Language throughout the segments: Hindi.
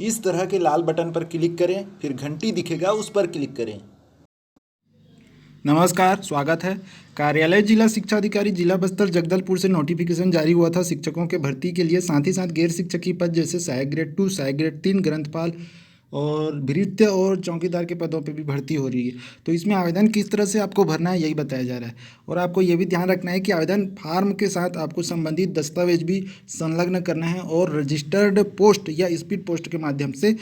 इस तरह के लाल बटन पर क्लिक करें, फिर घंटी दिखेगा उस पर क्लिक करें। नमस्कार, स्वागत है। कार्यालय जिला शिक्षा अधिकारी जिला बस्तर जगदलपुर से नोटिफिकेशन जारी हुआ था शिक्षकों के भर्ती के लिए। साथ ही साथ गैर शिक्षकी पद जैसे सहायक ग्रेड 2, सहायक ग्रेड 3, ग्रंथपाल और भृत्य और चौकीदार के पदों पे भी भर्ती हो रही है। तो इसमें आवेदन किस तरह से आपको भरना है यही बताया जा रहा है। और आपको ये भी ध्यान रखना है कि आवेदन फार्म के साथ आपको संबंधित दस्तावेज भी संलग्न करना है और रजिस्टर्ड पोस्ट या स्पीड पोस्ट के माध्यम से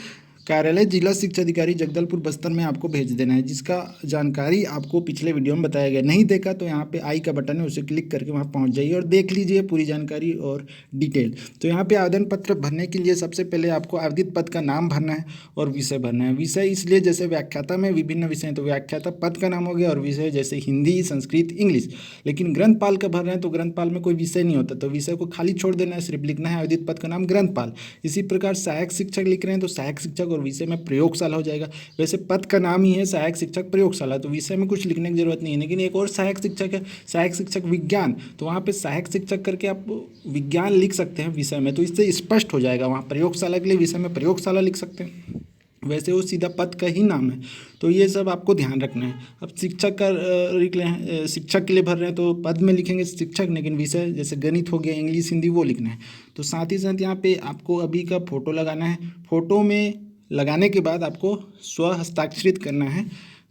कार्यालय जिला शिक्षा अधिकारी जगदलपुर बस्तर में आपको भेज देना है, जिसका जानकारी आपको पिछले वीडियो में बताया गया। नहीं देखा तो यहाँ पे आई का बटन है, उसे क्लिक करके वहाँ पहुँच जाइए और देख लीजिए पूरी जानकारी और डिटेल। तो यहाँ पे आवेदन पत्र भरने के लिए सबसे पहले आपको आवेदित पद का नाम भरना है और विषय भरना है। विषय इसलिए जैसे व्याख्याता में विभिन्न विषय हैं तो व्याख्याता पद का नाम हो गया, और विषय जैसे हिंदी, संस्कृत, इंग्लिश। लेकिन ग्रंथपाल का भर रहे हैं तो ग्रंथपाल में कोई विषय नहीं होता, तो विषय को खाली छोड़ देना है, सिर्फ लिखना है आवेदित पद का नाम ग्रंथपाल। इसी प्रकार सहायक शिक्षक लिख रहे हैं तो सहायक शिक्षक और विषय में प्रयोगशाला हो जाएगा। वैसे पद का नाम ही है सहायक शिक्षक प्रयोगशाला, तो विषय में कुछ लिखने की जरूरत नहीं है। लेकिन एक और सहायक शिक्षक है, सहायक शिक्षक विज्ञान, तो वहाँ पे सहायक शिक्षक करके आप विज्ञान लिख सकते हैं विषय में, तो इससे स्पष्ट हो जाएगा। वहाँ प्रयोगशाला के लिए विषय में प्रयोगशाला लिख सकते हैं, वैसे वो सीधा पद का ही नाम है। तो ये सब आपको ध्यान रखना है। अब शिक्षक का लिख रहे हैं, शिक्षक के लिए भर रहे हैं तो पद में लिखेंगे शिक्षक, लेकिन विषय जैसे गणित हो गया, इंग्लिश, हिंदी वो लिखना है। तो साथ ही साथ यहाँ पे आपको अभी का फोटो लगाना है। फोटो में लगाने के बाद आपको स्व हस्ताक्षरित करना है,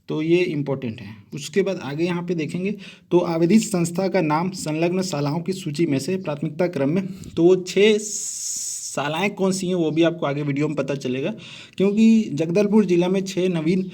तो ये इम्पोर्टेंट है। उसके बाद आगे यहाँ पे देखेंगे तो आवेदित संस्था का नाम संलग्न शालाओं की सूची में से प्राथमिकता क्रम में, तो वो 6 शालाएँ कौन सी हैं वो भी आपको आगे वीडियो में पता चलेगा, क्योंकि जगदलपुर जिला में 6 नवीन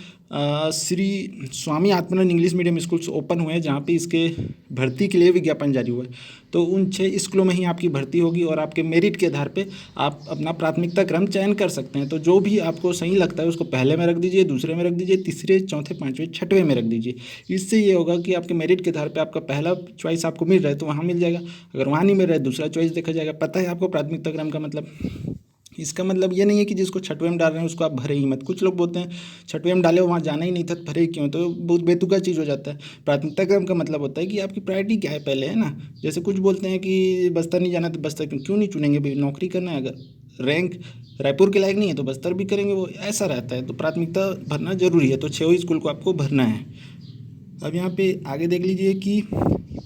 Shri Swami Atmanand English medium schools open हुए हैं, जहाँ पे इसके भर्ती के लिए विज्ञापन जारी हुआ है। तो उन 6 स्कूलों में ही आपकी भर्ती होगी और आपके मेरिट के आधार पे आप अपना प्राथमिकता क्रम चयन कर सकते हैं। तो जो भी आपको सही लगता है उसको पहले में रख दीजिए, दूसरे में रख दीजिए, तीसरे, चौथे, पाँचवें, छठवें में रख दीजिए। इससे ये होगा कि आपके मेरिट के आधार पर आपका पहला चॉइस आपको मिल रहा है तो वहाँ मिल जाएगा, अगर वहाँ नहीं मिल रहा है दूसरा चॉइस देखा जाएगा। पता है आपको प्राथमिकता क्रम का मतलब? इसका मतलब ये नहीं है कि जिसको छठवें में डाल रहे हैं उसको आप भरे ही मत। कुछ लोग बोलते हैं छठवें में डाले वहाँ जाना ही नहीं था, भरे क्यों? तो बहुत बेतुका चीज़ हो जाता है। प्राथमिकता क्रम का मतलब होता है कि आपकी प्रायोरिटी क्या है पहले, है ना। जैसे कुछ बोलते हैं कि बस्तर नहीं जाना तो बस्तर क्यों नहीं चुनेंगे भाई, नौकरी करना है, अगर रैंक रायपुर के लायक नहीं है तो बस्तर भी करेंगे, वो ऐसा रहता है। तो प्राथमिकता भरना जरूरी है, तो 6 स्कूल को आपको भरना है। अब यहाँ पे आगे देख लीजिए कि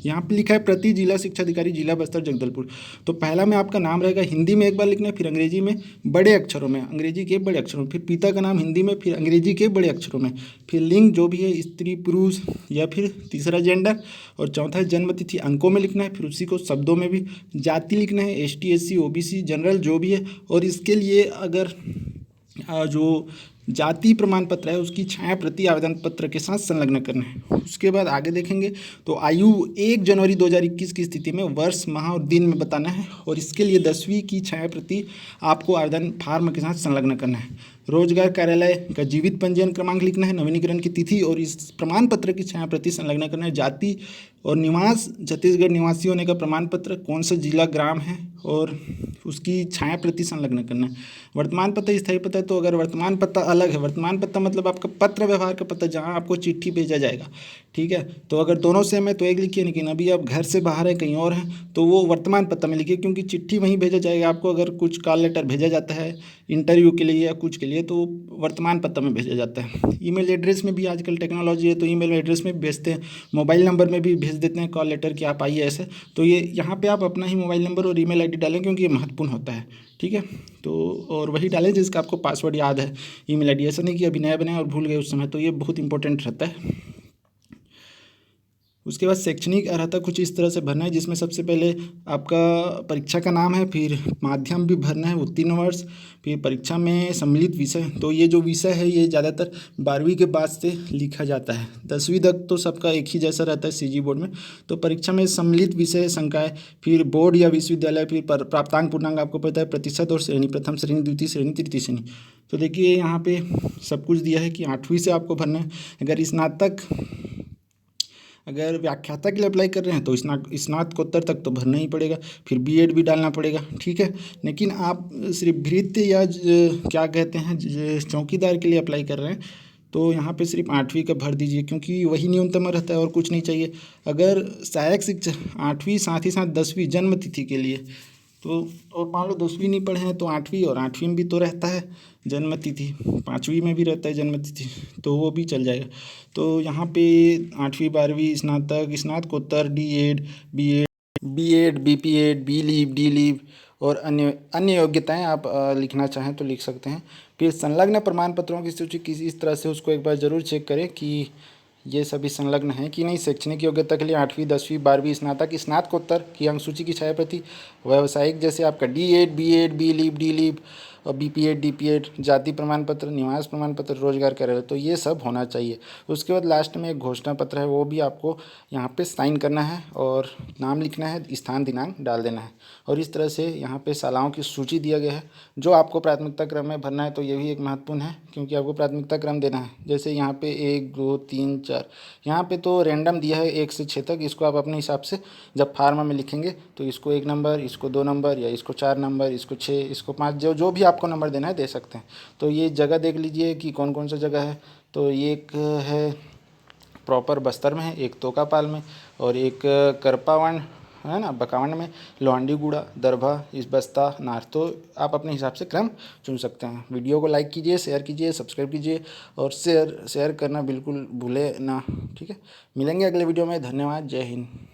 यहाँ पे लिखा है प्रति जिला शिक्षा अधिकारी जिला बस्तर जगदलपुर। तो पहला में आपका नाम रहेगा, हिंदी में एक बार लिखना है, फिर अंग्रेजी में बड़े अक्षरों में, अंग्रेजी के बड़े अक्षरों में, फिर पिता का नाम हिंदी में, फिर अंग्रेजी के बड़े अक्षरों में, फिर लिंग जो भी है स्त्री, पुरुष, या फिर तीसरा जेंडर, और चौथा जन्म तिथि अंकों में लिखना है, फिर उसी को शब्दों में भी। जाति लिखना है ST SC OBC जनरल जो भी है, और इसके लिए अगर जो जाति प्रमाण पत्र है उसकी छाया प्रति आवेदन पत्र के साथ संलग्न करना है। उसके बाद आगे देखेंगे तो आयु 1 जनवरी 2021 की स्थिति में वर्ष, माह और दिन में बताना है, और इसके लिए 10वीं की छाया प्रति आपको आवेदन फार्म के साथ संलग्न करना है। रोजगार कार्यालय का जीवित पंजीयन क्रमांक लिखना है, नवीनीकरण की तिथि और इस प्रमाण पत्र की छाया प्रति संलग्न करना है। जाति और निवास छत्तीसगढ़ निवासी होने का प्रमाण पत्र, कौन सा जिला ग्राम है और उसकी छाया प्रति संलग्न करना है। वर्तमान पता, स्थायी पता, तो अगर वर्तमान पता अलग है, वर्तमान पता मतलब आपका पत्र व्यवहार का पता जहाँ आपको चिट्ठी भेजा जाएगा, ठीक है। तो अगर दोनों सेम है तो एक लिखिए, लेकिन अभी आप घर से बाहर है कहीं और हैं तो वो वर्तमान पता में लिखिए, क्योंकि चिट्ठी वहीं भेजा जाएगा आपको। अगर कुछ कॉल लेटर भेजा जाता है इंटरव्यू के लिए या कुछ के लिए तो वर्तमान पता में भेजा जाता है। ईमेल एड्रेस में भी आजकल टेक्नोलॉजी है तो ईमेल एड्रेस में भी भेजते हैं, मोबाइल नंबर में भी भेज देते हैं कॉल लेटर कि आप आइए ऐसे। तो ये यहाँ पे आप अपना ही मोबाइल नंबर और ईमेल आईडी डालें, क्योंकि ये महत्वपूर्ण होता है, ठीक है। तो और वही डालें जिसका आपको पासवर्ड याद है, ईमेल आईडी। ऐसा नहीं कि अभी नया बनाए और भूल गए उस समय, तो ये बहुत इंपॉर्टेंट रहता है। उसके बाद शैक्षणिक अर्हता कुछ इस तरह से भरना है, जिसमें सबसे पहले आपका परीक्षा का नाम है, फिर माध्यम भी भरना है उत्तीर्ण वर्ष, फिर परीक्षा में सम्मिलित विषय। तो ये जो विषय है ये ज़्यादातर 12वीं के बाद से लिखा जाता है, 10वीं तक तो सबका एक ही जैसा रहता है CG बोर्ड में। तो परीक्षा में सम्मिलित विषय संकाय, फिर बोर्ड या विश्वविद्यालय, फिर प्राप्तांक पूर्णांक आपको पता है, प्रतिशत और श्रेणी, प्रथम श्रेणी, द्वितीय श्रेणी, तृतीय श्रेणी। तो देखिए यहाँ पे सब कुछ दिया है कि 8वीं से आपको भरना है। अगर स्नातक, अगर व्याख्याता के लिए अप्लाई कर रहे हैं तो स्नातकोत्तर तक तो भरना ही पड़ेगा, फिर B.Ed भी डालना पड़ेगा, ठीक है। लेकिन आप सिर्फ भृत्य या क्या कहते हैं चौकीदार के लिए अप्लाई कर रहे हैं तो यहाँ पे सिर्फ 8वीं का भर दीजिए, क्योंकि वही न्यूनतम रहता है और कुछ नहीं चाहिए। अगर सहायक शिक्षक 8वीं, साथ ही साथ 10वीं जन्म तिथि के लिए तो और मान लो 10वीं नहीं पढ़े हैं तो 8वीं, और 8वीं में भी तो रहता है जन्म तिथि, 5वीं में भी रहता है जन्म तिथि, तो वो भी चल जाएगा। तो यहाँ पे 8वीं 12वीं स्नातक, स्नातकोत्तर, D.Ed, B.Ed, B.Ped, B.Liv, D.Liv और अन्य अन्य योग्यताएं आप लिखना चाहें तो लिख सकते हैं। फिर संलग्न प्रमाण पत्रों की सूची किसी इस तरह से उसको एक बार ज़रूर चेक करें कि ये सभी संलग्न हैं कि नहीं। शैक्षणिक योग्यता के लिए 8वीं 10वीं 12वीं स्नातक, स्नातकोत्तर की अंक सूची की छायाप्रति, व्यावसायिक जैसे आपका D.Ed, B.Ed, B.Liv, D.Liv और B.Ped, D.Ped, जाति प्रमाण पत्र, निवास प्रमाण पत्र, रोजगार कार्यालय, तो ये सब होना चाहिए। उसके बाद लास्ट में एक घोषणा पत्र है, वो भी आपको यहाँ पे साइन करना है और नाम लिखना है, स्थान दिनांक डाल देना है। और इस तरह से यहाँ पे शालाओं की सूची दिया गया है जो आपको प्राथमिकता क्रम में भरना है। तो ये भी एक महत्वपूर्ण है क्योंकि आपको प्राथमिकता क्रम देना है। जैसे यहाँ पे 1 2 3 4, यहाँ पे तो रैंडम दिया है 1 से 6 तक। इसको आप अपने हिसाब से जब फार्मा में लिखेंगे तो इसको 1 नंबर, इसको 2 नंबर, या इसको 4 नंबर, इसको 6, इसको 5, जो भी आपको नंबर देना है दे सकते हैं। तो ये जगह देख लीजिए कि कौन कौन सा जगह है। तो ये एक है प्रॉपर बस्तर में है, एक तोकापाल में, और एक करपावन है ना बकावंड में, लोहांडीगुड़ा, दरभा, इस बस्ता, नार। तो आप अपने हिसाब से क्रम चुन सकते हैं। वीडियो को लाइक कीजिए, शेयर कीजिए, सब्सक्राइब कीजिए और शेयर करना बिल्कुल भूले ना। ठीक है, मिलेंगे अगले वीडियो में। धन्यवाद, जय हिंद।